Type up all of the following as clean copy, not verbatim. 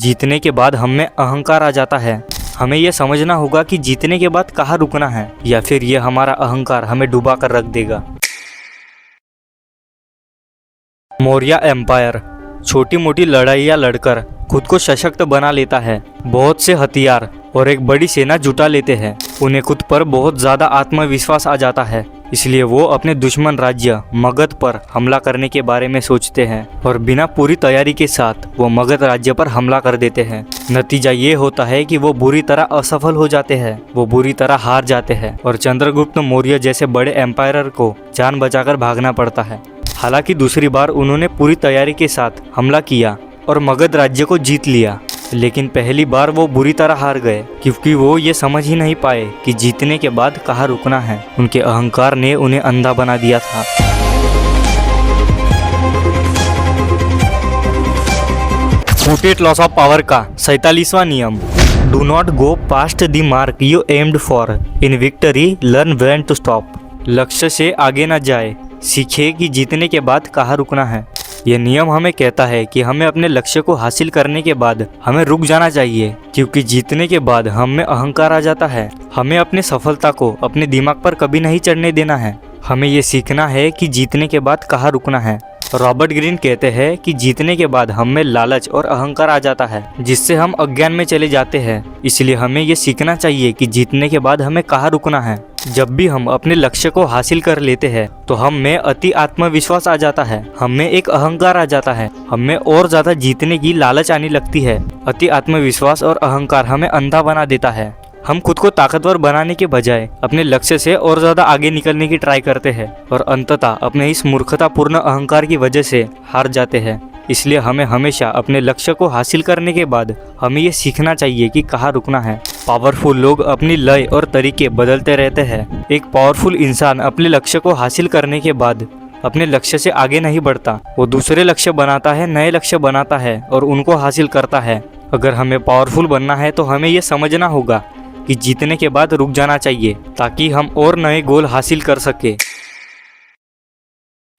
जीतने के बाद हम में अहंकार आ जाता है। हमें यह समझना होगा कि जीतने के बाद कहाँ रुकना है, या फिर यह हमारा अहंकार हमें डुबा कर रख देगा। मौर्य एम्पायर छोटी मोटी लड़ाइयाँ लड़कर खुद को सशक्त बना लेता है। बहुत से हथियार और एक बड़ी सेना जुटा लेते हैं। उन्हें खुद पर बहुत ज़्यादा आत्मविश्वास आ जाता है, इसलिए वो अपने दुश्मन राज्य मगध पर हमला करने के बारे में सोचते हैं और बिना पूरी तैयारी के साथ वो मगध राज्य पर हमला कर देते हैं। नतीजा ये होता है कि वो बुरी तरह असफल हो जाते हैं, वो बुरी तरह हार जाते हैं और चंद्रगुप्त मौर्य जैसे बड़े एम्पायर को जान बचाकर भागना पड़ता है। हालांकि दूसरी बार उन्होंने पूरी तैयारी के साथ हमला किया और मगध राज्य को जीत लिया, लेकिन पहली बार वो बुरी तरह हार गए क्योंकि वो ये समझ ही नहीं पाए कि जीतने के बाद कहाँ रुकना है। उनके अहंकार ने उन्हें अंधा बना दिया था। फुटेड लॉस ऑफ पावर का 47वां नियम, do not go past the mark you aimed for, in victory learn when to stop. लक्ष्य से आगे न जाए, सीखे कि जीतने के बाद कहाँ रुकना है। यह नियम हमें कहता है कि हमें अपने लक्ष्य को हासिल करने के बाद हमें रुक जाना चाहिए, क्योंकि जीतने के बाद हम में अहंकार आ जाता है। हमें अपनी सफलता को अपने दिमाग पर कभी नहीं चढ़ने देना है। हमें ये सीखना है कि जीतने के बाद कहाँ रुकना है। रॉबर्ट ग्रीन कहते हैं कि जीतने के बाद हम में लालच और अहंकार आ जाता है, जिससे हम अज्ञान में चले जाते हैं। इसलिए हमें ये सीखना चाहिए कि जीतने के बाद हमें कहाँ रुकना है। जब भी हम अपने लक्ष्य को हासिल कर लेते हैं तो हम में अति आत्मविश्वास आ जाता है, हम में एक अहंकार आ जाता है, हम में और ज्यादा जीतने की लालच आने लगती है। अति आत्मविश्वास और अहंकार हमें अंधा बना देता है। हम खुद को ताकतवर बनाने के बजाय अपने लक्ष्य से और ज्यादा आगे निकलने की ट्राई करते हैं और अंततः अपने इस मूर्खतापूर्ण अहंकार की वजह से हार जाते हैं। इसलिए हमें हमेशा अपने लक्ष्य को हासिल करने के बाद हमें ये सीखना चाहिए कि कहाँ रुकना है। पावरफुल लोग अपनी लय और तरीके बदलते रहते हैं। एक पावरफुल इंसान अपने लक्ष्य को हासिल करने के बाद अपने लक्ष्य से आगे नहीं बढ़ता, वो दूसरे लक्ष्य बनाता है, नए लक्ष्य बनाता है और उनको हासिल करता है। अगर हमें पावरफुल बनना है तो हमें ये समझना होगा कि जीतने के बाद रुक जाना चाहिए, ताकि हम और नए गोल हासिल कर सके।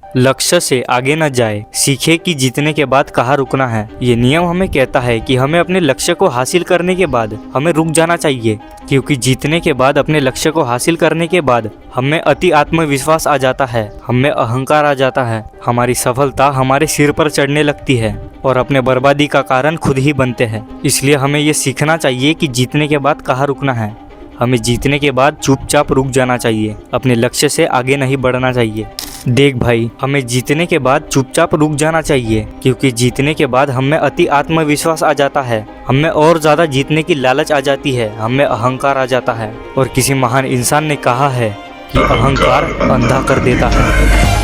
लक्ष्य से आगे न जाए, सीखे कि जीतने के बाद कहाँ रुकना है। ये नियम हमें कहता है कि हमें अपने लक्ष्य को हासिल करने के बाद हमें रुक जाना चाहिए, क्योंकि जीतने के बाद अपने लक्ष्य को हासिल करने के बाद हमें अति आत्मविश्वास आ जाता है, हमें अहंकार आ जाता है, हमारी सफलता हमारे सिर पर चढ़ने लगती है और अपने बर्बादी का कारण खुद ही बनते हैं। इसलिए हमें ये सीखना चाहिए कि जीतने के बाद कहाँ रुकना है। हमें जीतने के बाद चुपचाप रुक जाना चाहिए, अपने लक्ष्य से आगे नहीं बढ़ना चाहिए। देख भाई, हमें जीतने के बाद चुपचाप रुक जाना चाहिए, क्योंकि जीतने के बाद हमें अति आत्मविश्वास आ जाता है, हमें और ज़्यादा जीतने की लालच आ जाती है, हमें अहंकार आ जाता है। और किसी महान इंसान ने कहा है कि अहंकार अंधा कर देता है।